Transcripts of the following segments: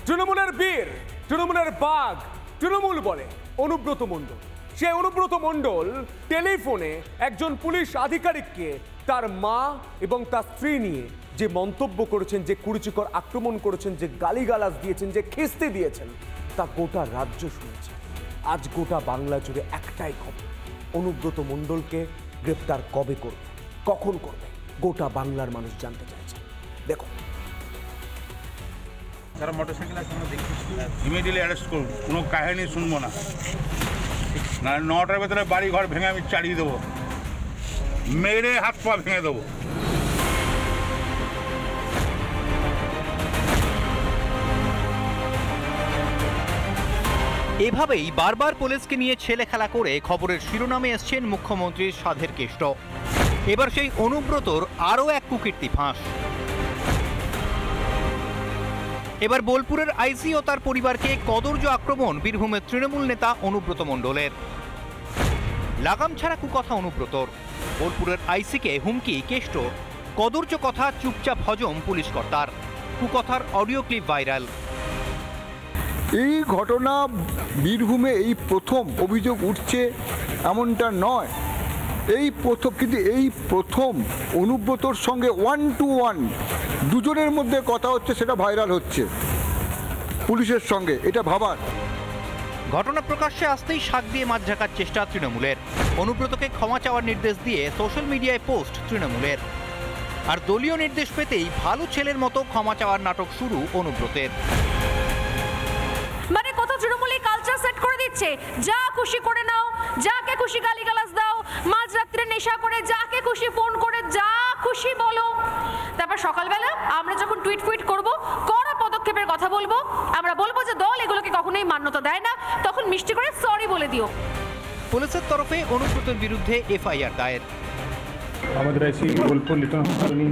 তৃণমূলের বীর, তৃণমূলের বাঘ, তৃণমূল বলে অনুব্রত মণ্ডল। সে অনুব্রত মণ্ডল টেলিফোনে একজন পুলিশ আধিকারিককে তার মা এবং তার স্ত্রী নিয়ে যে মন্তব্য করেছেন, যে কুরুচিকর আক্রমণ করেছেন, যে গালিগালাজ দিয়েছেন, যে খিস্তি দিয়েছেন, তা গোটা রাজ্য শুনেছে। আজ গোটা বাংলা জুড়ে একটাই খবর, অনুব্রত মণ্ডলকে গ্রেপ্তার কবে করবে, কখন করবে, গোটা বাংলার মানুষ জানতে চাইছে। দেখো, যারা মোটরসাইকেলের সঙ্গে দেখছি ইমিডিয়েটলি অ্যারেস্ট করুন, কোনো কাহিনী শুনবো না। না 9টার ভেতরে বাড়ি ঘর ভেঙে আমি চালিয়ে দেবো, মেরে হাত পা ভেঙে দেবো। এভাবেই বারবার পুলিশকে নিয়ে ছেলে খেলা করে খবরের শিরোনামে এসছেন মুখ্যমন্ত্রীর সাধের কেষ্ট। এবার সেই অনুব্রতর আরও এক কুকীর্তি ফাঁস। এবার বোলপুরের আইসি ও তার পরিবারকে কদর্য আক্রমণ বীরভূমের তৃণমূল নেতা অনুব্রত মণ্ডলের। লাগাম ছাড়া কুকথা অনুব্রতর, বোলপুরের আইসিকে হুমকি কেষ্ট, কদর্য কথা চুপচাপ হজম পুলিশ কর্তার, কুকথার অডিও ক্লিপ ভাইরাল। এই ঘটনা বীরভূমে এই প্রথম অভিযোগ উঠছে এমনটা নয়, এই প্রথম, কিন্তু এই প্রথম অনুব্রতর সঙ্গে 1-to-1 দুজনের মধ্যে কথা হচ্ছে, সেটা ভাইরাল হচ্ছে পুলিশের সঙ্গে, এটা ভাবার। ঘটনা প্রকাশ্যে আসতেই শাক দিয়ে মাছ ঢাকার চেষ্টা তৃণমূলের। অনুব্রতকে ক্ষমা চাওয়ার নির্দেশ দিয়ে সোশ্যাল মিডিয়ায় পোস্ট তৃণমূলের। আর দলীয় নির্দেশ পেতেই ভালো ছেলের মতো ক্ষমা চাওয়ার নাটক শুরু অনুব্রতের। মানে কোথাও তৃণমূল কালচার সেট করে দিচ্ছে, যা খুশি করে নাও, যাকে খুশি গালিগালাজ দাও, মাঝরাত্রে নেশা করে যাকে খুশি ফোন করে যা খুশি বলো, তারপর সকালবেলা আমরা যখন টুইট ফুইট করব, কড়া পদক্ষেপের কথা বলবো, আমরা বলবো যে দল এগুলোকে কখনোই মান্যতা দেয় না, তখন মিষ্টি করে সরি বলে দিও। পুলিশের তরফে অনুব্রতের বিরুদ্ধে এফআইআর দায়ের। আমাদের আইসি বোলপুর লিটন উনি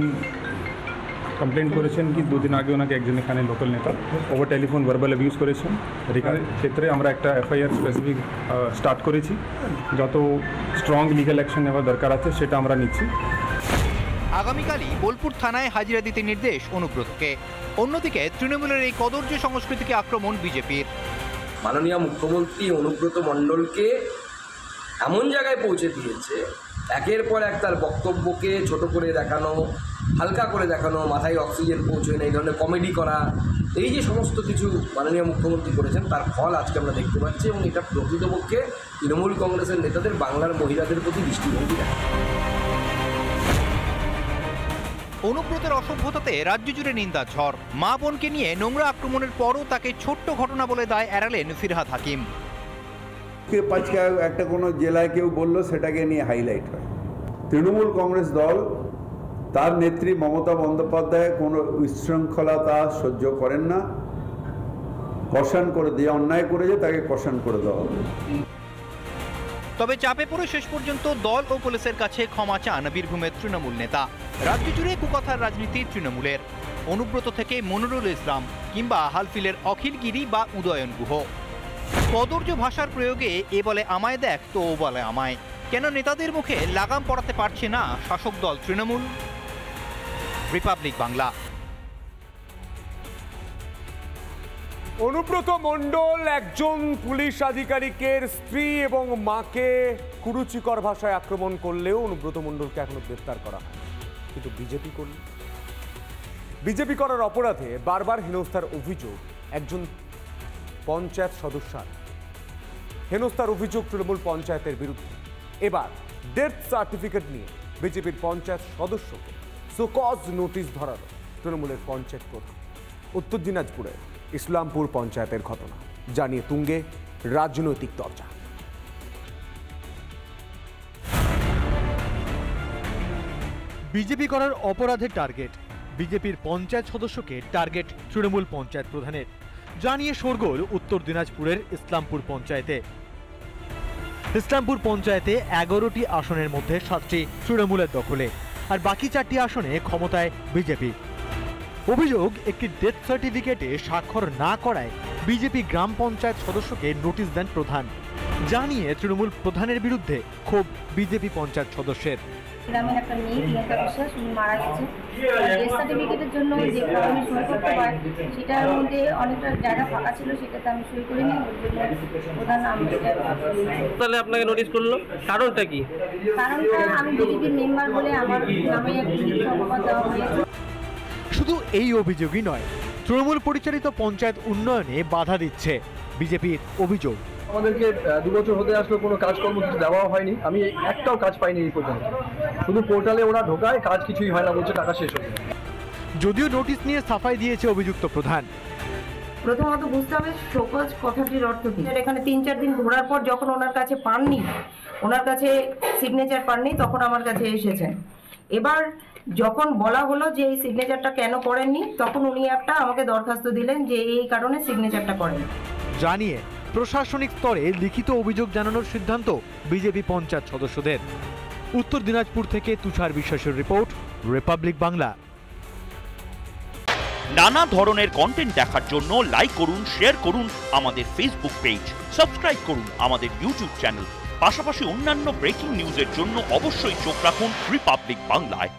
কমপ্লেন করেছেন কি 2 দিন আগে ওনাকে একজন এখানে লোকাল নেতা ওভার টেলিফোন ভার্বাল অ্যাবিউজ করেছেন। ক্ষেত্রে আমরা একটা এফআইআর স্পেসিফিক স্টার্ট করেছি, যত স্ট্রং লিগ্যাল অ্যাকশন নেওয়া দরকার আছে সেটা আমরা নিচ্ছি। আগামীকালই বোলপুর থানায় হাজিরা দিতে নির্দেশ অনুব্রতকে। অন্যদিকে তৃণমূলের এই কদর্য সংস্কৃতিকে আক্রমণ বিজেপির। মাননীয় মুখ্যমন্ত্রী অনুব্রত মণ্ডলকে এমন জায়গায় পৌঁছে দিয়েছে, একের পর এক তার বক্তব্যকে ছোট করে দেখানো, হালকা করে দেখানো, মাথায় অক্সিজেন পৌঁছয় না, এই ধরনের কমেডি করা, এই যে সমস্ত কিছু মাননীয় মুখ্যমন্ত্রী করেছেন তার ফল আজকে আমরা দেখতে পাচ্ছি। এবং এটা প্রকৃতপক্ষে তৃণমূল কংগ্রেসের নেতাদের বাংলার মহিলাদের প্রতি দৃষ্টিভঙ্গি দেখায়। অনুব্রতের অসভ্যতাতে রাজ্য জুড়ে নিন্দার ঝড়। মা বোনকে নিয়ে নোংরা আক্রমণের পরও তাকে ছোট্ট ঘটনা বলে দায় এড়ালেন ফিরহাদ হাকিম। একটা কোনো জেলায় কেউ বলল, সেটাকে নিয়ে হাইলাইট হয়। তৃণমূল কংগ্রেস দল, তার নেত্রী মমতা বন্দ্যোপাধ্যায় কোনো উচ্ছৃঙ্খলতা সহ্য করেন না। কষান করে দিয়ে অন্যায় করেছে, তাকে কষান করে দেওয়া হবে। তবে চাপে পড়ে শেষ পর্যন্ত দল ও পুলিশের কাছে ক্ষমা চান বীরভূমের তৃণমূল নেতা। রাজ্য জুড়ে কুকথার রাজনীতি তৃণমূলের, অনুব্রত থেকে মনিরুল ইসলাম কিংবা হালফিলের অখিল গিরি বা উদয়ন গুহ। কদর্য ভাষার প্রয়োগে এ বলে আমায় দেখ তো ও বলে আমায়। কেন নেতাদের মুখে লাগাম পড়াতে পারছে না শাসক দল তৃণমূল? রিপাবলিক বাংলা। অনুব্রত মণ্ডল একজন পুলিশ আধিকারিকের স্ত্রী এবং মাকে কুরুচিকর ভাষায় আক্রমণ করলেও অনুব্রত মণ্ডলকে এখনো গ্রেফতার করা হয়, কিন্তু বিজেপি করল। বিজেপি করার অপরাধে বারবার হেনস্থার অভিযোগ একজন পঞ্চায়েত সদস্যার। হেনস্থার অভিযোগ তৃণমূল পঞ্চায়েতের বিরুদ্ধে। এবার ডেথ সার্টিফিকেট নিয়ে বিজেপির পঞ্চায়েত সদস্যকে সোকজ নোটিশ ধরালো তৃণমূলের পঞ্চায়েত প্রধান। উত্তর দিনাজপুরের ইসলামপুর পঞ্চায়েতের ঘটনা, জানিয়ে তুঙ্গে রাজনৈতিক চর্চা। বিজেপি করার অপরাধে টার্গেট, বিজেপির পঞ্চায়েত সদস্যকে টার্গেট তৃণমূল পঞ্চায়েত প্রধানের, জানিয়ে শোরগোল উত্তর দিনাজপুরের ইসলামপুর পঞ্চায়েতে। ইসলামপুর পঞ্চায়েতে 11টি আসনের মধ্যে 7টি তৃণমূলের দখলে, আর বাকি 4টি আসনে ক্ষমতায় বিজেপি। অভিযোগ, একটি ডেথ সার্টিফিকেটে স্বাক্ষর না করায় বিজেপি গ্রাম পঞ্চায়েত সদস্যকে নোটিশ দেন প্রধান, জানিয়ে তৃণমূল প্রধানের বিরুদ্ধে ক্ষোভ বিজেপি পঞ্চায়েত সদস্যের। গ্রামের একটা মেয়ে প্রিয়াঙ্কা বিশ্বাস উনি মারা গেছে। ডেথ সার্টিফিকেটের জন্য যে আমি সই করতে হয় সেটার মধ্যে অনেকটা জায়গা ফাঁকা ছিল, সেটাতে আমি সই করিনি। ওর জন্য প্রধান তাহলে আপনাকে নোটিশ করলো, কারণটা কি? কারণটা আমি বিজেপির মেম্বার বলে আমার নামে একটা সংবাদ দেওয়া হয়েছে। শুধু এই অভিযোগই নয়, তৃণমূল পরিচালিত পঞ্চায়েত উন্নয়নে বাধা দিচ্ছে বিজেপির অভিযোগ। আমাদেরকে 2 বছর হতে আসলো, কোনো কাজকর্ম কিছু দেওয়া হয়নি, আমি একটাও কাজ পাইনি এই পর্যন্ত। শুধু পোর্টালে ওরা ঢোকায়, কাজ কিছুই হয় না, বলছে টাকা শেষ হয়ে যায়। যদিও নোটিশ নিয়ে সাফাই দিয়েছে অভিযুক্ত প্রধান। প্রথমত বুঝতে হবে শোকজ কথাটির অর্থ কি। এখানে 3-4 দিন ঘোরার পর যখন ওনার কাছে পাননি, ওনার কাছে সিগনেচার পাননি, তখন আমার কাছে এসেছেন। এবার যখন বলা হলো যে এই সিগনেচারটা কেন করেননি, তখন উনি একটা আমাকে দরখাস্ত দিলেন যে এই কারণে সিগনেচারটা করেন। জানিয়ে প্রশাসনিক স্তরে লিখিত অভিযোগ জানানোর সিদ্ধান্ত বিজেপি পঞ্চায়েত সদস্যদের। উত্তর দিনাজপুর থেকে তুষার বিশ্বাসের রিপোর্ট, রিপাবলিক বাংলা। নানা ধরনের কন্টেন্ট দেখার জন্য লাইক করুন, শেয়ার করুন আমাদের ফেসবুক পেজ, সাবস্ক্রাইব করুন আমাদের ইউটিউব চ্যানেল। পাশাপাশি অন্যান্য ব্রেকিং নিউজের জন্য অবশ্যই চোখ রাখুন রিপাবলিক বাংলায়।